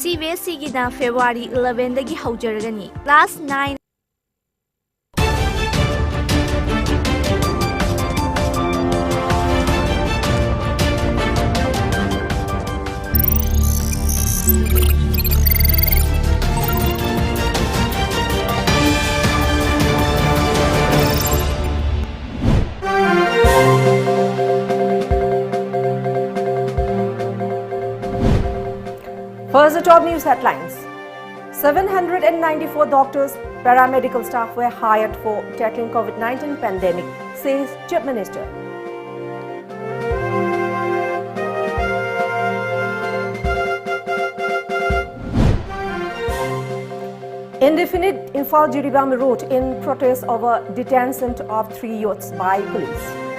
CBSE February 11 dagi haujaragani. Class 9 First, the top news headlines. 794 doctors, paramedical staff were hired for tackling COVID-19 pandemic, says Chief Minister. Indefinite Imphal Jiribam route in protest over detention of 3 youths by police.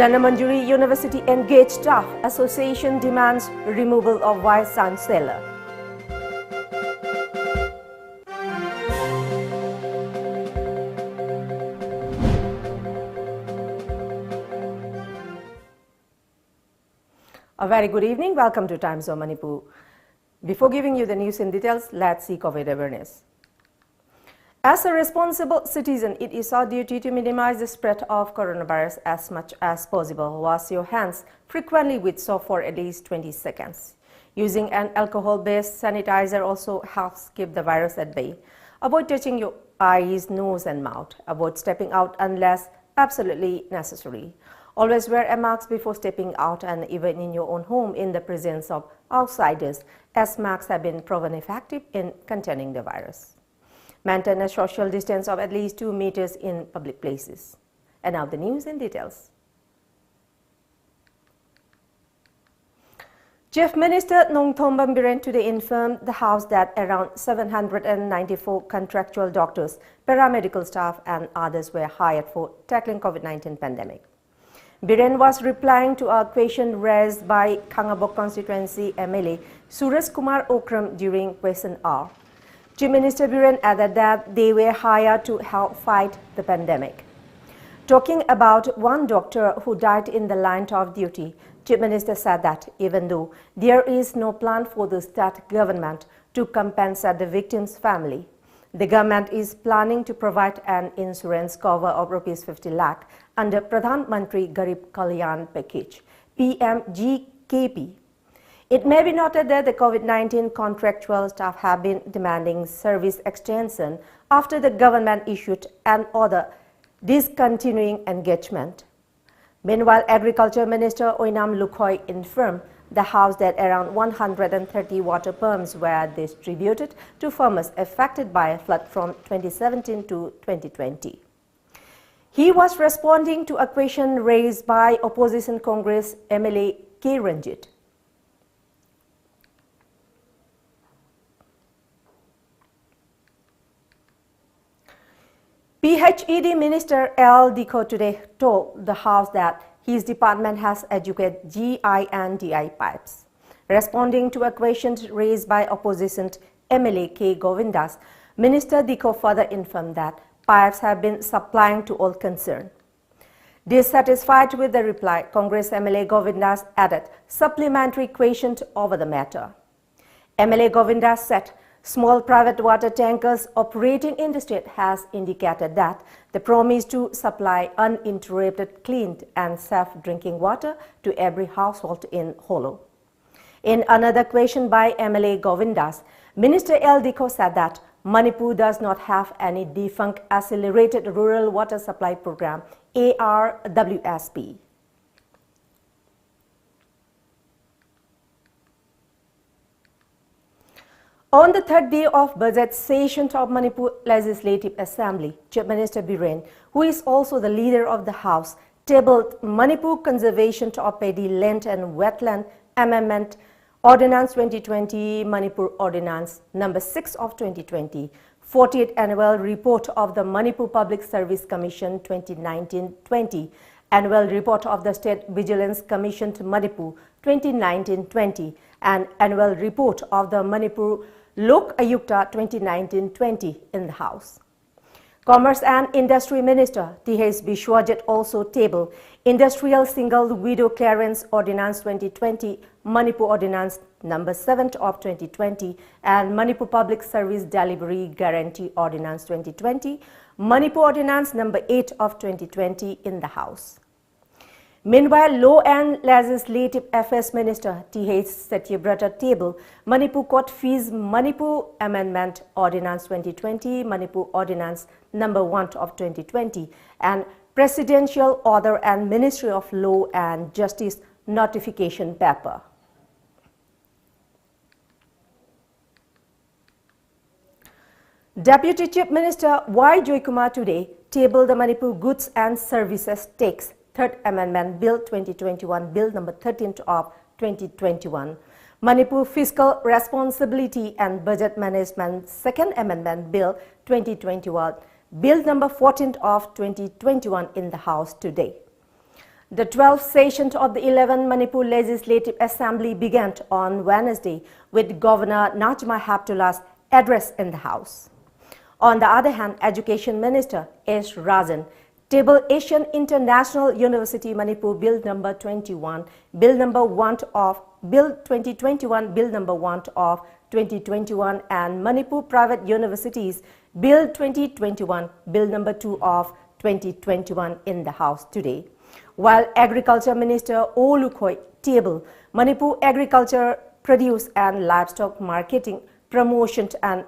Manipuri University engaged staff association demands removal of vice chancellor. A very good evening. Welcome to Times of Manipur. Before giving you the news in details, let's see COVID awareness. As a responsible citizen, it is our duty to minimize the spread of coronavirus as much as possible. Wash your hands frequently with soap for at least 20 seconds. Using an alcohol-based sanitizer also helps keep the virus at bay. Avoid touching your eyes, nose and mouth. Avoid stepping out unless absolutely necessary. Always wear a mask before stepping out and even in your own home in the presence of outsiders, as masks have been proven effective in containing the virus. Maintain a social distance of at least 2 meters in public places. And now the news in details. Chief Minister TONGBRAM today informed the House that around 794 contractual doctors, paramedical staff and others were hired for tackling COVID-19 pandemic. Biren was replying to a question raised by Kangabok constituency MLA Suresh Kumar Okram during question hour. Chief Minister Biren added that they were hired to help fight the pandemic. Talking about one doctor who died in the line of duty, Chief Minister said that even though there is no plan for the state government to compensate the victim's family, the government is planning to provide an insurance cover of Rs 50 lakh under Pradhan Mantri Garib Kalyan Package, PMGKP. It may be noted that the COVID-19 contractual staff have been demanding service extension after the government issued an order discontinuing engagement. Meanwhile, Agriculture Minister Oinam Lukhoi informed the House that around 130 water pumps were distributed to farmers affected by a flood from 2017 to 2020. He was responding to a question raised by Opposition Congress MLA K. Ranjit. PHED Minister L. Diko today told the House that his department has educated GI and DI pipes. Responding to a question raised by opposition MLA K. Govindas, Minister Diko further informed that pipes have been supplying to all concerned. Dissatisfied with the reply, Congress MLA Govindas added supplementary question over the matter. MLA Govindas said small private water tankers operating in the state has indicated that the promise to supply uninterrupted, clean and safe drinking water to every household in Holo. In another question by MLA Govindas, Minister L. Diko said that Manipur does not have any defunct Accelerated Rural Water Supply Program, ARWSP. On the third day of budget session of Manipur Legislative Assembly, Chief Minister Biren, who is also the leader of the House, tabled Manipur Conservation of Paddy Land and Wetland Amendment Ordinance 2020, Manipur Ordinance number 6 of 2020, 48th Annual Report of the Manipur Public Service Commission 2019-20, Annual Report of the State Vigilance Commission to Manipur 2019-20, and Annual Report of the Manipur Lok Ayukta 2019-20 in the House. Commerce and Industry Minister T.H. Bishwajit also tabled Industrial Single Widow Clearance Ordinance 2020, Manipur Ordinance number 7 of 2020 and Manipur Public Service Delivery Guarantee Ordinance 2020, Manipur Ordinance number 8 of 2020 in the House. Meanwhile, Law and Legislative Affairs Minister T.H. Satyabrata tabled Manipur Court Fees Manipur Amendment Ordinance 2020, Manipur Ordinance number 1 of 2020 and Presidential Order and Ministry of Law and Justice Notification Paper. Deputy Chief Minister Y. Joykumar today tabled the Manipur Goods and Services Tax Third Amendment Bill 2021, Bill number 13 of 2021, Manipur Fiscal Responsibility and Budget Management Second Amendment Bill 2021, Bill number 14 of 2021 in the House today. The 12th session of the 11th Manipur Legislative Assembly began on Wednesday with Governor Najma Heptullah's address in the House. On the other hand, Education Minister S. Rajan tabled Asian International University Manipur Bill number 21, Bill number 1 of Bill 2021, Bill number 1 of 2021 and Manipur Private Universities Bill 2021, Bill number 2 of 2021 in the House today. While Agriculture Minister O. Lukhoi tabled Manipur Agriculture Produce and Livestock Marketing, Promotion and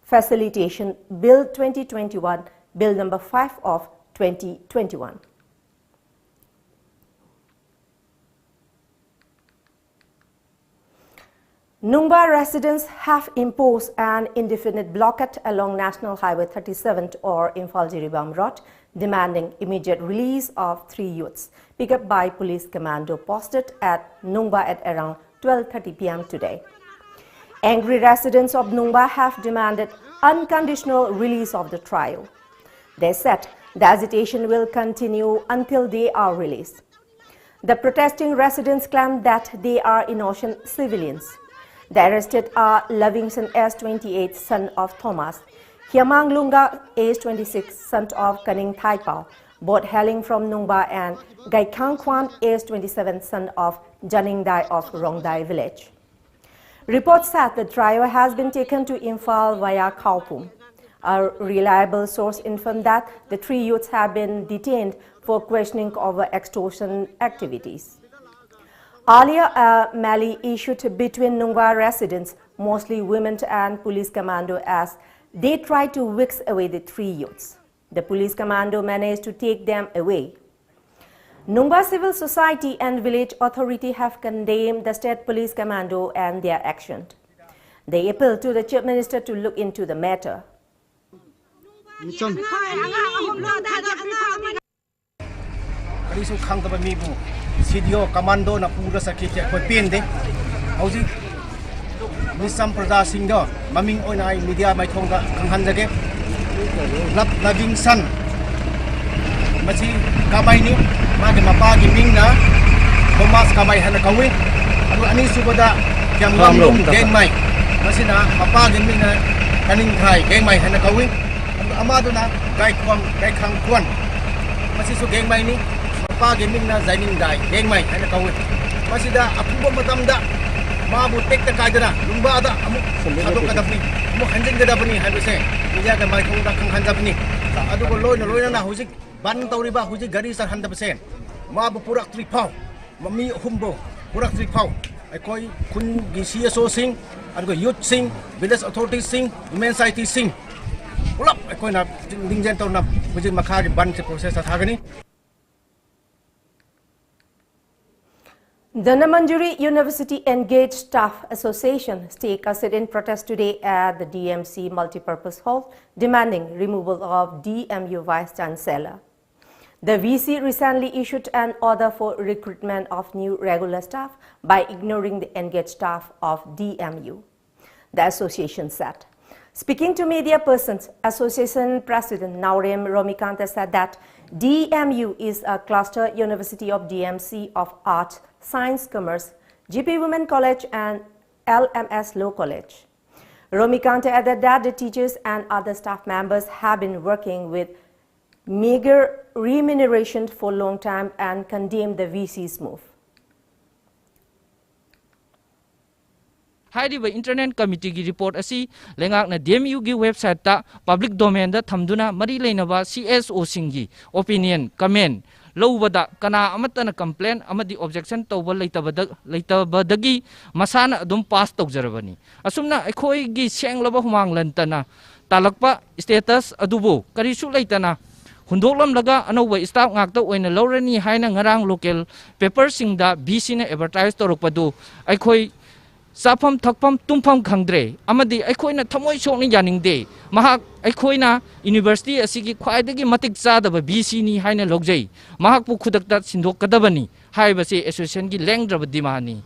Facilitation Bill 2021, Bill number 5 of 2021. Nungba residents have imposed an indefinite blockade along National Highway 37 or Imphal-Jiribam Road, demanding immediate release of 3 youths picked up by police commando posted at Nungba at around 12:30 p.m. today. Angry residents of Nungba have demanded unconditional release of the trio. They said the agitation will continue until they are released. The protesting residents claim that they are innocent civilians. The arrested are Livingston S. 28, son of Thomas, Hyamang Lunga, age 26, son of Kaning Thaipao, both hailing from Nungba, and Gaikang Kwan, age 27, son of Janingdai of Rongdai village. Reports said the trio has been taken to Imphal via Kaupum. A reliable source informed that the 3 youths have been detained for questioning over extortion activities. Earlier, a melee issued between Nungba residents, mostly women and police commando, as they tried to whisk away the 3 youths. The police commando managed to take them away. Nungba Civil Society and Village Authority have condemned the State Police Commando and their action. They appeal to the Chief Minister to look into the matter. Sidio Commando na pura sakit ya koi pin de hauji misam praja sing do maming oina media mai thong da khanghan jage lap Livingston machi kamai ni ma de mapa gi ming na Thomas kamai han kawi adu ani subada kyam lam geng mai masina mapa gi ming na kaning thai geng mai han kawi adu amadu na gai khang kwan masi su geng mai ni Gaming na Zainin Dai, Gang Mai, and a Kawi. Masida, a Puba Matamda, Mabu take the Kaidana, Lumbada, Adokadapni, Mohanjin Gadapani, had to say, Yaga Maikunda Kanjapani, Aduko Loina, Loina, Huzik, Bantauriba, Huzik, Garisa 100%, Mabu Purak 3 pound, Mami Humbo, Purak 3 pound. I call Kun Gisia sing, and go youth sing, village authorities sing, women's society sing. Pull up, I call up Dingentona, which is Makari Banti process at Hagani. The Namanjuri University Engaged Staff Association stake a sit-in protest today at the DMC Multipurpose Hall, demanding removal of DMU Vice Chancellor. The VC recently issued an order for recruitment of new regular staff by ignoring the engaged staff of DMU, the association said. Speaking to media persons, Association President Naurem Romikanta said that DMU is a cluster university of DMC of Arts, Science, Commerce, GP Women College and LMS Law College. Romikanta added that the teachers and other staff members have been working with meager remuneration for a long time and condemned the VC's move. Hariba Internet Committee ki report asi lengak na DMU ki website ta public domain da thamduna mari leinaba CSO singi opinion comment lowbada kana amata na complaint amadi objection tawba leitabadagi masana adum pass tawjarabani asumna akhoi gi senglaba humang lantana talakpa status adubo karisu leitana hundoklam laga anoba staff ngakta oina lorani haina ngarang local paper singda BC na advertise torokpadu akhoi Sapam Thakpam Tumpam Kangdre, Amadi, Akoina Tamoy Shoni Yaning Day, Mahak Akoina, University Asiki Kwaidagi Matik Zada BC ni Haina Logjay, Mahakpu Kudakta Sindok Kadabani, Haibasi Association Gi Lengra Dimani.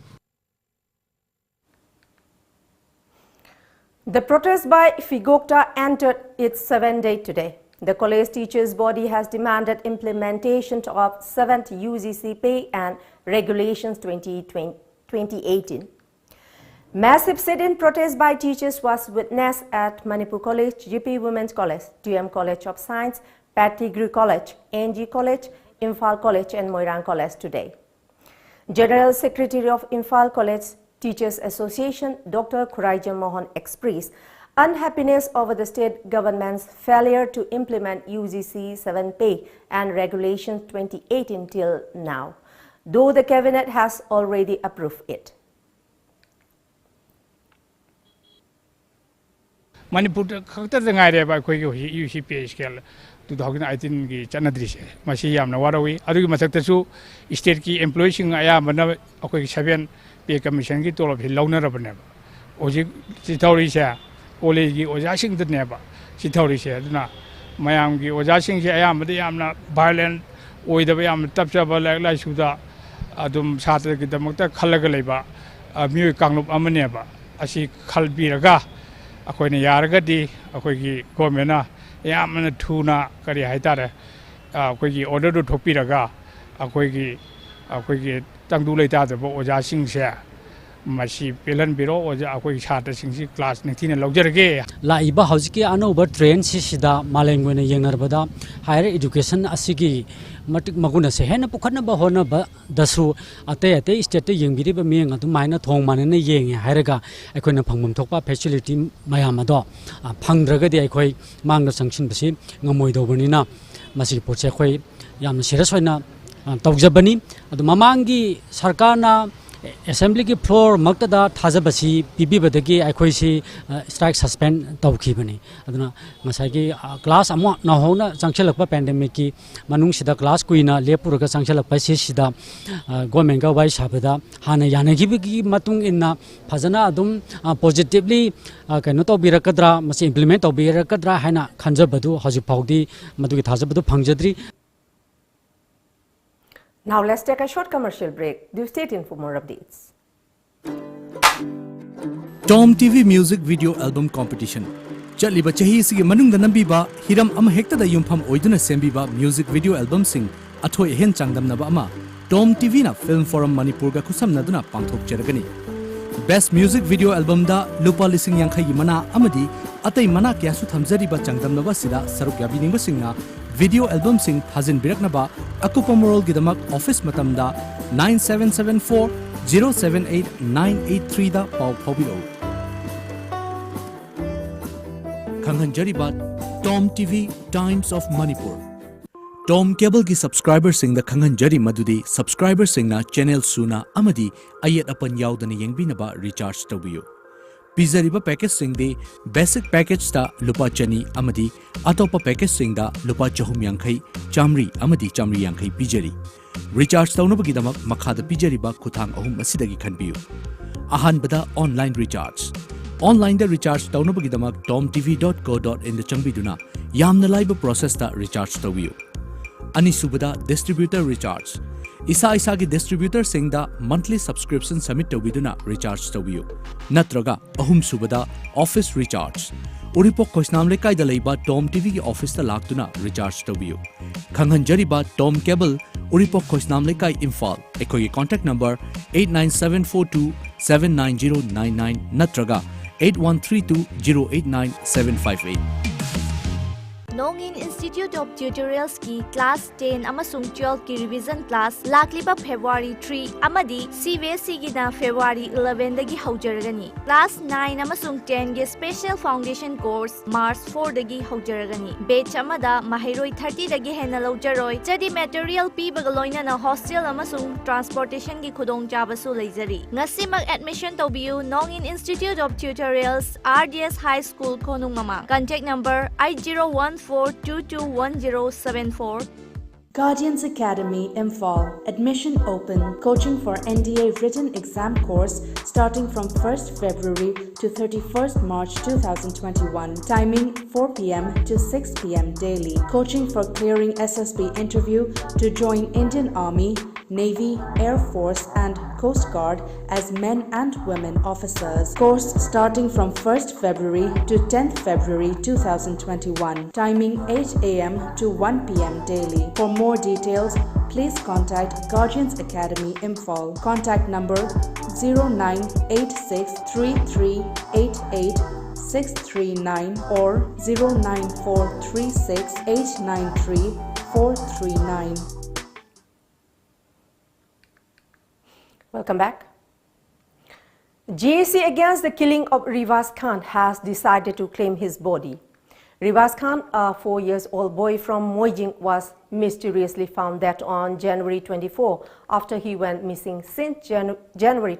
The protest by Figokta entered its 7th day today. The college teachers' body has demanded implementation of 7th UGC pay and regulations 2018. Massive sit-in protest by teachers was witnessed at Manipur College, GP Women's College, DM College of Science, Patigru College, NG College, Imphal College and Moirang College today. General Secretary of Imphal College Teachers Association, Dr. Khuraija Mohan expressed unhappiness over the state government's failure to implement UGC 7 pay and regulations 2018 till now, though the cabinet has already approved it. Manipur khakta jangai re ba khoi gi UCP scale 2018 gi chanadri se masi yamna warawi adu gi masakta su state ki employee sing aya mana akoi 7 pay commission gi tolop hi launa rabne ba oji sithori se college gi oja sing dne ba sithori se aduna mayam gi oja sing se aya made yamna violent oidaba yam tapcha ba lai suda adum satra gi damakta khalaga leiba mioi kanglup amane ba asi khalbiraga akoina yaragadi akoigi government yamna thuna kari haitare akoigi order do thopiraga akoigi tangdu leita de oja sing se masi pelan biro oja akoigi chhatra sing si class nithina logjarage la iba hauski anover train si sida malengwena yengnarbada higher education asigi matik maguna se hena pukhatna ba hona ba dasu ate state yengbiri ba meng atu maina thong manene yeng hairaga akoina phangmum thokpa facility mayam ado phangdraga di akoi mangna sangsin basi ngamoi dobani masi poche khoi yam serious hoina tawjabani adu mamangi sarkarna assembly ki floor maktada thajabasi pibi badagi akhoi si strike suspend tawkhibani aduna masai ki class amwa na hona changchelakpa pandemic ki manung sida class kuina lepuraga changchelakpa si sida government ga wai sabada hana yanagi gi matung inna phajana adum positively kaino to birakadra masi implement to birakadra haina khanjabadu hoji phawdi madugi thajabadu phangjadri. Now let's take a short commercial break. Do stay tuned for more updates. TOMTV Music Video Album Competition. Chaliba chahi sigi manungda nambiba hiram ama hekta da yumpham oiduna sembiba music video album sing athoi hen changdamnaba ama TOMTV na Film Forum Manipur ga khusamnaduna pangthok cheragani. Best Music Video Album da lupa lising yang khayi mana amadi atai mana kya su thamjariba changdamnaba sida saruk yabininga singna video album sing thazin biraknaba akupa moral gidamak office matamda 9774 078 983 da pau phobiro Kanghanjariba TOMTV Times of Manipur Tom Cable ki subscriber sing da Kanghanjari madudi subscriber sing na channel suna amadi ayat apan yaudana yengbinaba recharge tawiyo Pizariba package sing de basic package ta lupa chani amadi atopa package sing da lupa chahum yankhai chamri amadi chamri yankhai pijari recharge taunabagi damak makhada pijariba khuthang ahum asidagi khanbiyu ahanbada online recharge online da recharge taunabagi damak tomtv.co.in da changbiduna yamna laiba process ta recharge tawiyu anisubada distributor recharge Isa ki distributor sing da monthly subscription submit tawiduna recharge tawiyu natraga ahum subada office recharge uripok khoisnam le kaida leiba TOMTV ki office ta laktuna recharge tawiyu Kanghanjariba Tom Cable uripok khoisnam le kai Imphal ekoi contact number 89742 79099 natraga 8132089758. Nongin Institute of Tutorials ki Class 10 amasung 12 ki revision class lakliba February 3 amadi CBSE gi na February 11 dagi haujaragani. Class 9 amasung 10 gi Special Foundation course March 4 dagi haujaragani. Batch amada mahiroi 30 dagi hena laujaroi. Jadi material pi bagaloina na hostel amasung transportation gi khudong chabasu leizari. Ngasimag admission tobiu Nongin Institute of Tutorials RDS High School Konung Mama. Contact number 8014221074. Guardians Academy Imphal. Admission open. Coaching for NDA written exam course starting from 1st February to 31st March 2021. Timing 4 p.m. to 6 p.m. daily. Coaching for clearing SSB interview to join Indian Army, Navy, Air Force and Coast Guard as men and women officers. Course starting from 1st February to 10th February 2021. Timing 8 a.m. to 1 p.m. daily. For more details, please contact Guardians Academy Imphal. Contact number 098633888639 or 09436893439. Welcome back. GAC against the killing of Riwaz Khan has decided to claim his body. Riwaz Khan, a 4-year-old boy from Moijing, was mysteriously found dead on January 24 after he went missing since January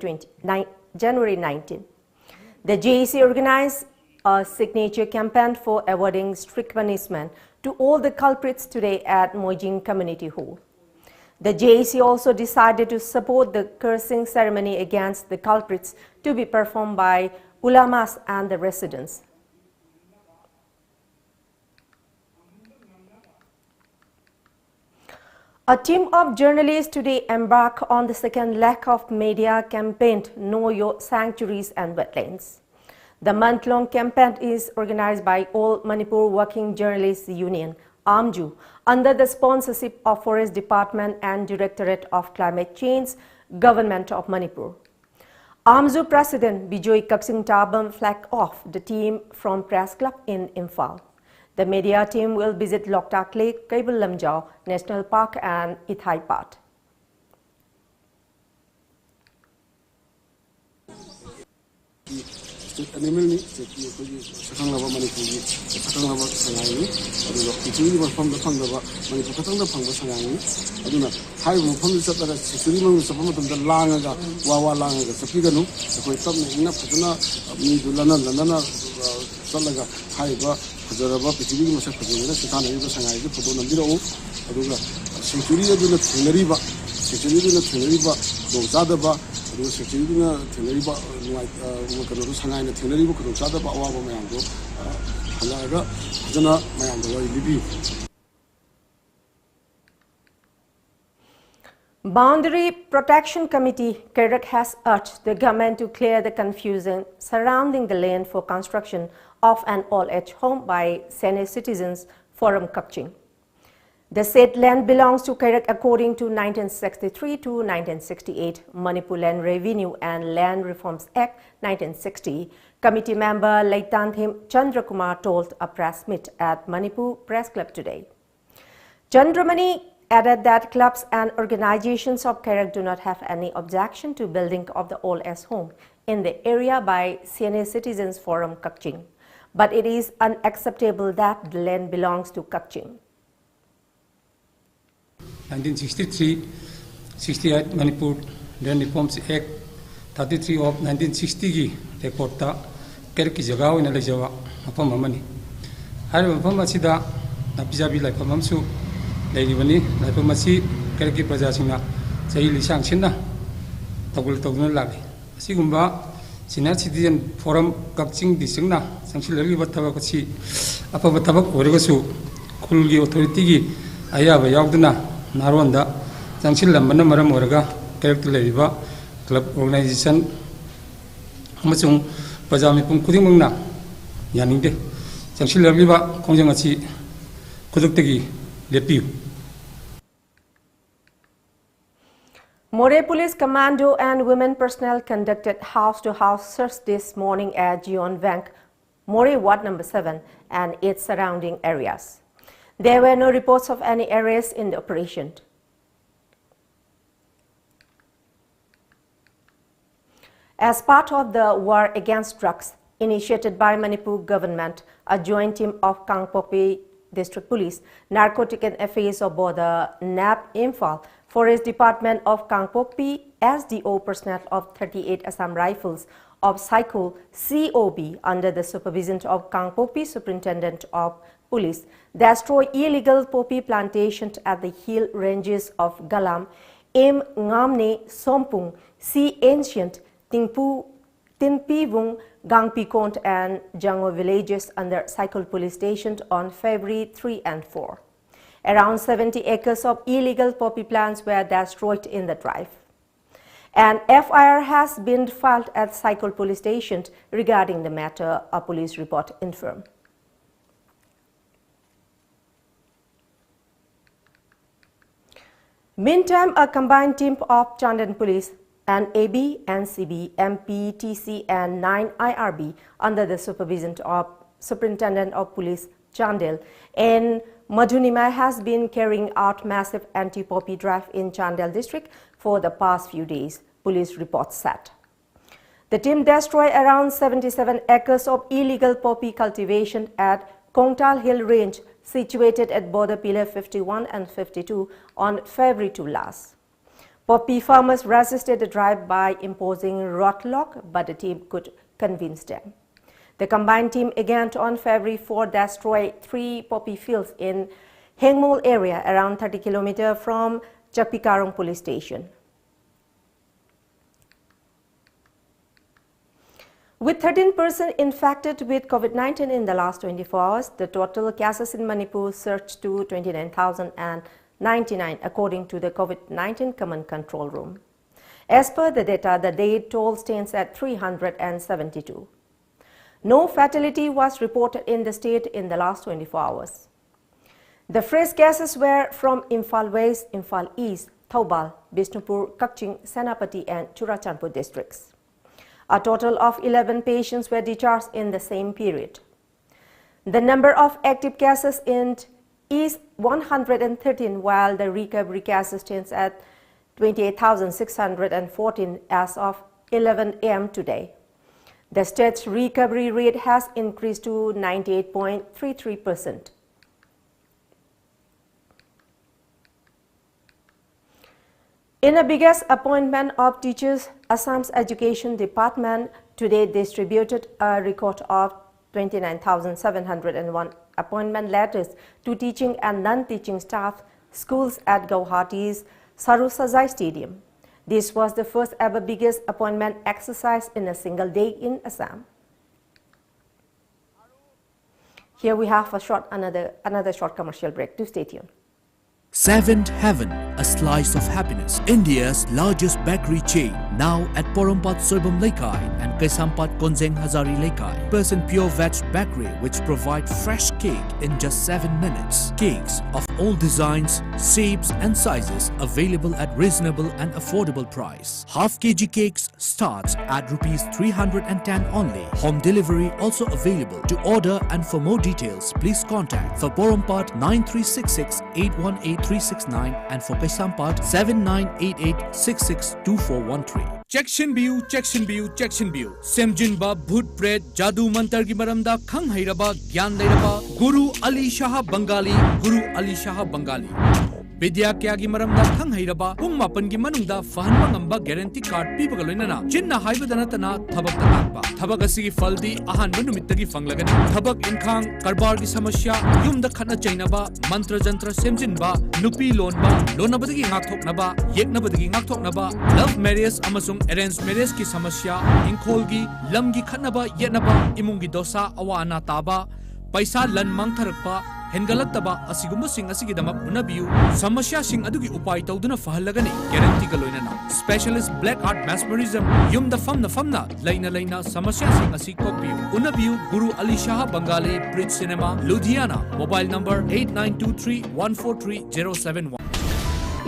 19. The GAC organized a signature campaign for awarding strict punishment to all the culprits today at Moijing Community Hall. The GAC also decided to support the cursing ceremony against the culprits to be performed by ulamas and the residents. A team of journalists today embark on the second leg of media campaign Know Your Sanctuaries and Wetlands. The month-long campaign is organized by All Manipur Working Journalists Union, AMJU, under the sponsorship of Forest Department and Directorate of Climate Change, Government of Manipur. AMJU President Bijoy Kapsing Tabam flagged off the team from Press Club in Imphal. The media team will visit Loktak Lake, Kaibul Lamjau National Park and Ithai Pat. Animal ni sakang laba Manipuri sakang laba sangai aduga pituri ba pham da phang da ba Manipur katang da phang ba sangai aduna hai mo pham sa da sisuri mo sa pham da langa ga wa langa ga sapi ga nu ko tab ne ina phutuna mi dulana lana salaga hai ba hajaraba pituri mo sa phutuna sa na ba sangai ga photo nambi ro aduga sisuri aduna thenari ba do zada ba security teneriba wakano sangai teneriba kudo chada ba awa ba mayamdo halaga jana mayamdo wa libi. Boundary Protection Committee Kerak has urged the government to clear the confusion surrounding the land for construction of an all-age home by senior citizens Forum Kakching. The said land belongs to Kerak according to 1963 to 1968 Manipur Land Revenue and Land Reforms Act 1960. Committee member Laitanthim Chandrakumar told a press meet at Manipur Press Club today. Chandramani added that clubs and organizations of Kerak do not have any objection to building of the old-age home in the area by Senior Citizens Forum Kakching, but it is unacceptable that the land belongs to Kakching. 1963-68 Manipur Land Reforms Act 33 of 1960 की record ta Kerak की जगह होने लगे जवा मफम अमनी हर मफम असिदा नपिजाबी लाइफम हमसु लेरिबनी लाइफम असी Kerak की प्रजा सिंना सही लिसांग सिन्ना तगुल लागे असिगुम्बा Senior Citizen Forum Kakching दिसंगना संगसिलगी बत्तबा कसी अपा बत्तबा ओरेगसु खुलगी authority की आयाबा यावदना नारोंदा संगसिलमबना मरम ओरगा Kerak लेरिबा club organization अमसुंग प्रजा मिपुम खुदिंगमंगना यानिंगदे संगसिलगिबा खोंजंग असि खुदुक्तगी लेपियु. More Police Commando and women personnel conducted house-to-house search this morning at Jion Bank, More Ward number 7 and its surrounding areas. There were no reports of any arrests in the operation. As part of the war against drugs initiated by Manipur government, a joint team of Kangpokpi District Police, Narcotic and Affairs of Border, NAP Imphal, Forest Department of Kangpokpi, SDO personnel of 38 Assam Rifles of Cycle COB under the supervision of Kangpokpi Superintendent of Police destroy illegal poppy plantations at the hill ranges of Galam, M. Ngamne, Sompung, C. Ancient, Tinpivung, Gangpikont and Jango villages under Cycle Police Station on February 3 and 4. Around 70 acres of illegal poppy plants were destroyed in the drive. An FIR has been filed at Cycle Police Station regarding the matter, a police report informed. Meantime, a combined team of Chandan Police and AB, NCB, MP, TC and 9 IRB under the supervision of Superintendent of Police Chandel in Madhunima has been carrying out massive anti-poppy drive in Chandel district for the past few days, police reports said. The team destroyed around 77 acres of illegal poppy cultivation at Kongtal Hill Range situated at border pillar 51 and 52 on February 2 last. Poppy farmers resisted the drive by imposing roadblock, but the team could convince them. The combined team again on February 4 destroyed 3 poppy fields in Hengmol area around 30 km from Chakpikarong police station. With 13 persons infected with COVID-19 in the last 24 hours, the total cases in Manipur surged to 29,099 according to the COVID-19 Command Control Room. As per the data, the day toll stands at 372. No fatality was reported in the state in the last 24 hours. The fresh cases were from Imphal West, Imphal East, Thoubal, Bishnupur, Kakching, Senapati and Churachandpur districts. A total of 11 patients were discharged in the same period. The number of active cases in is 113, while the recovery cases stands at 28,614 as of 11 a.m. today. The state's recovery rate has increased to 98.33%. In the biggest appointment of teachers, Assam's Education Department today distributed a record of 29,701 appointment letters to teaching and non-teaching staff schools at Guwahati's Sarusazai Stadium. This was the first ever biggest appointment exercise in a single day in Assam. Here we have another short commercial break. Do stay tuned. Seventh Heaven, a slice of happiness. India's largest bakery chain, now at Porompat Soibam Laikai and Kaisampat Konzeng Hazari Laikai. Person Pure Veg Bakery, which provide fresh cake in just 7 minutes. Cakes of all designs, shapes and sizes available at reasonable and affordable price. Half kg cakes starts at Rs 310 only. Home delivery also available. To order and for more details, please contact for Porompat 9366 818 369 and for Kaisampat 7988662413. Chection view, Semjinba Bhut Pret Jadu Mantar ki maramda khang hairaba gyan leiraba Guru Ali Shah Bengali Vidya kya gi maramda khang hairaba pung mapan gi manungda fahanba ngamba guarantee card pibaga loinana chinna haibadana tana thabak takpa thabak asigi faldi ahanba numittagi fanglagani thabak inkhang karbar gi samasya yumda khana chainaba mantra jantra semjinba nupi lonabadagi ngakthoknaba yeknabadagi ngakthoknaba love marriage amasung arranged marriage ki samasya inkolgi lamgi khanaba yenaba imungi dosa awana taba paisa lan mangtharakpa Hengalataba asigumba sing asigidamak unabiu samasya sing adugi upai tawduna fahalagani guarantee ga loinana specialist black art mesmerism yumda famna laina samasya sing asikokbiu unabiu Guru Ali Shah Bengali Bridge Cinema Ludhiana mobile number 8923143071.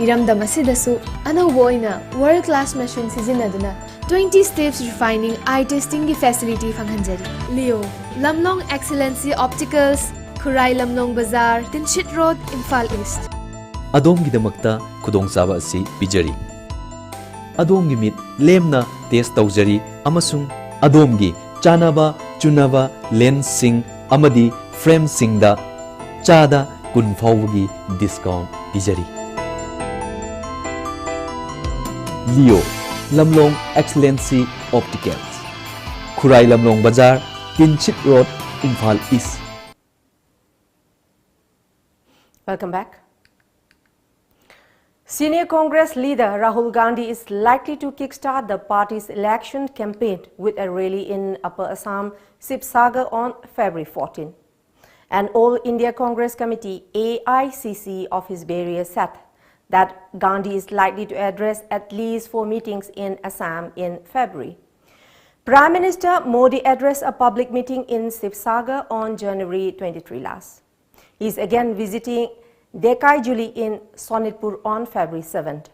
इरमदम असिदसु अनौबो ओइना world class machine सिजिनदुना 20 steps refining eye testing की facility फंगहंजरी Leo Lamlong excellency opticals Khurai Lamlong बाजार Tinsid road Imphal east अदोमगिदमक्ता खुदोंचाबा असि पिजरी अदोमगी मिट लेमना टेस्ट तौजरी अमसुंग अदोमगी चानाबा चुनाबा लेंस सिंग अमदी फ्रेम सिंगदा चादा कुन फाउगी डिस्काउंट पिजरी Leo Lamlong excellency opticals Khurai Lamlong बाजार Tinsid road Imphal east. Welcome back. Senior Congress leader Rahul Gandhi is likely to kickstart the party's election campaign with a rally in Upper Assam, Sibsagar on February 14. An All India Congress Committee AICC office bearer said that Gandhi is likely to address at least 4 meetings in Assam in February. Prime Minister Modi addressed a public meeting in Sibsagar on January 23 last. He is again visiting Dekaijuli in Sonitpur on February 7th.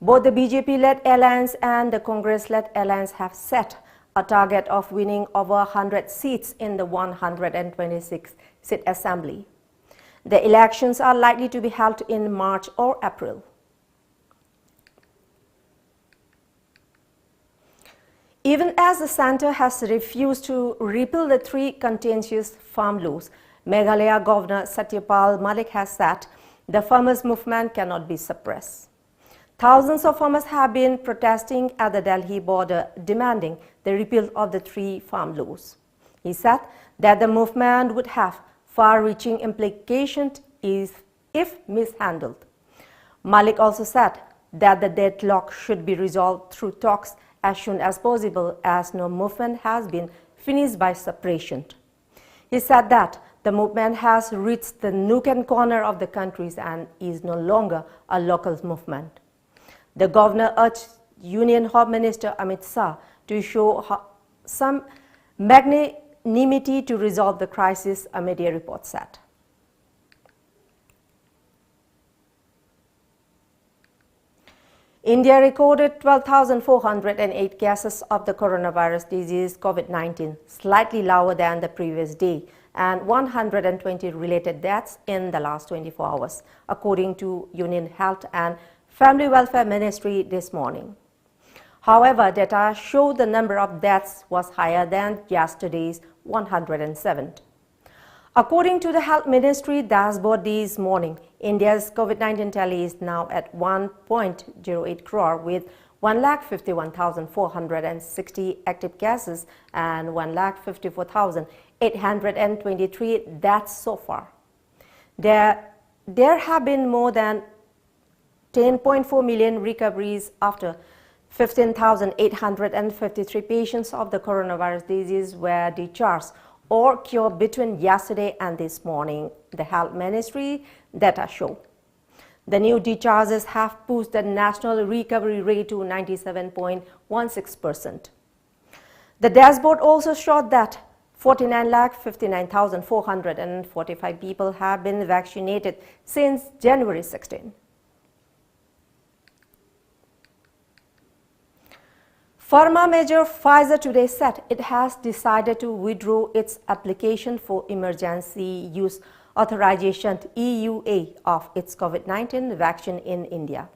Both the BJP-led alliance and the Congress-led alliance have set a target of winning over 100 seats in the 126-seat assembly. The elections are likely to be held in March or April. Even as the centre has refused to repeal the 3 contentious farm laws, Meghalaya Governor Satyapal Malik has said the farmers' movement cannot be suppressed. Thousands of farmers have been protesting at the Delhi border demanding the repeal of the 3 farm laws. He said that the movement would have far-reaching implications if mishandled. Malik also said that the deadlock should be resolved through talks as soon as possible, as no movement has been finished by suppression. He said that the movement has reached the nook and corner of the country and is no longer a local movement. The governor urged Union Home Minister Amit Shah to show some magnanimity to resolve the crisis, a media report said. India recorded 12,408 cases of the coronavirus disease COVID-19, slightly lower than the previous day, and 120 related deaths in the last 24 hours, according to Union Health and Family Welfare Ministry this morning. However, data show the number of deaths was higher than yesterday's 107. According to the Health Ministry dashboard this morning, India's COVID-19 tally is now at 1.08 crore with 1,51,460 active cases and 1,54,823 deaths so far. There have been more than 10.4 million recoveries after 15,853 patients of the coronavirus disease were discharged or cured between yesterday and this morning, the Health Ministry data show. The new discharges have pushed the national recovery rate to 97.16%. The dashboard also showed that 49,59,445 people have been vaccinated since January 16. Pharma major Pfizer today said it has decided to withdraw its application for emergency use authorization EUA of its COVID-19 vaccine in India.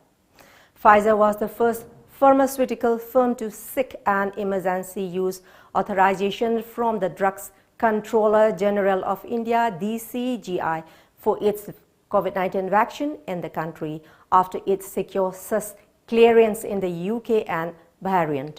Pfizer was the first pharmaceutical firm to seek an emergency use authorization from the Drugs Controller General of India DCGI for its COVID-19 vaccine in the country after it secured such clearance in the UK and Bahrain.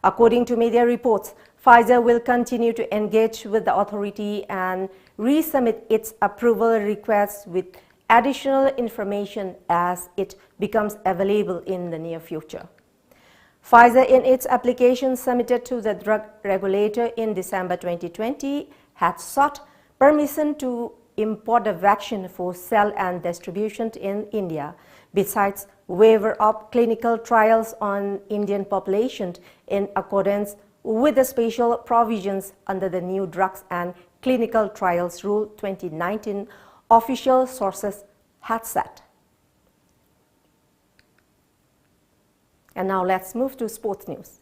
According to media reports, Pfizer will continue to engage with the authority and resubmit its approval requests with additional information as it becomes available in the near future. Pfizer, in its application submitted to the drug regulator in December 2020, had sought permission to import the vaccine for sale and distribution in India, besides waiver of clinical trials on Indian population in accordance with the special provisions under the new Drugs and Clinical Trials Rule 2019, official sources had said. And now let's move to sports news.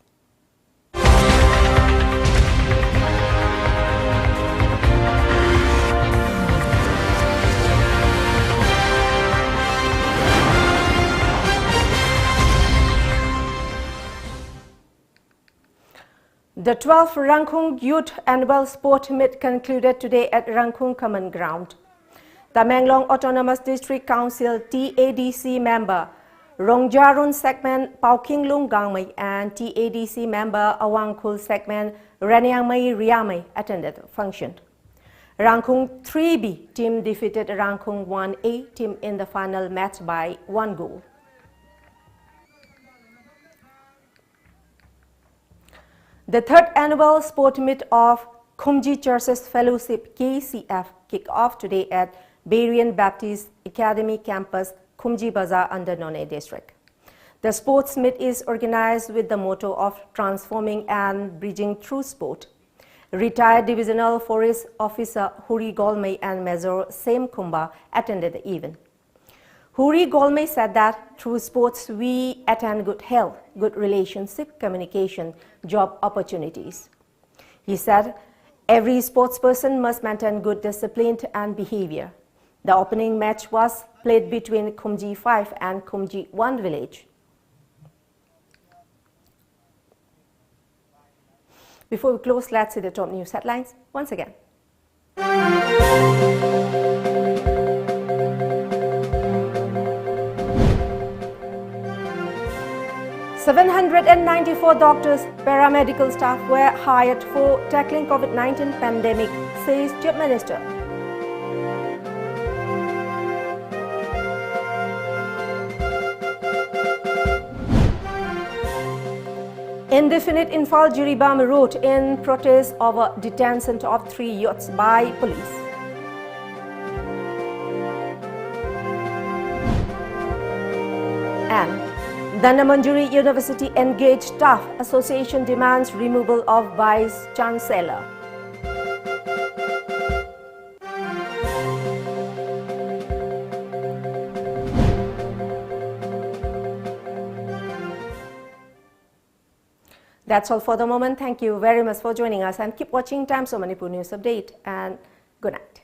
The 12th Rangkung Youth Annual Sport Meet concluded today at Rangkung Common Ground. Tamenglong Autonomous District Council TADC member Rongjarun segment Pauking Lung Gangmai and TADC member Awangkul segment Raniangmai Riamai attended the function. Rangkung 3B team defeated Rangkung 1A team in the final match by 1 goal. The third annual sport meet of Khumji Churches Fellowship KCF kicked off today at Barian Baptist Academy campus, Khumji Bazaar under Nonay district. The sports meet is organized with the motto of transforming and bridging through sport. Retired Divisional Forest Officer Huri Golmei and Major Sem Kumba attended the event. Huri Golmei said that through sports we attain good health, good relationship, communication, job opportunities. He said every sportsperson must maintain good discipline and behavior. The opening match was played between Khumji 5 and Khumji 1 village. Before we close, let's see the top news headlines once again. 794 doctors, paramedical staff were hired for tackling COVID-19 pandemic, says Chief Minister. Indefinite Infal Jiribam route in protest over detention of 3 youths by police. And Danamanjuri University Engaged Staff Association demands removal of Vice Chancellor. That's all for the moment. Thank you very much for joining us and keep watching Times of Manipur News Update and good night.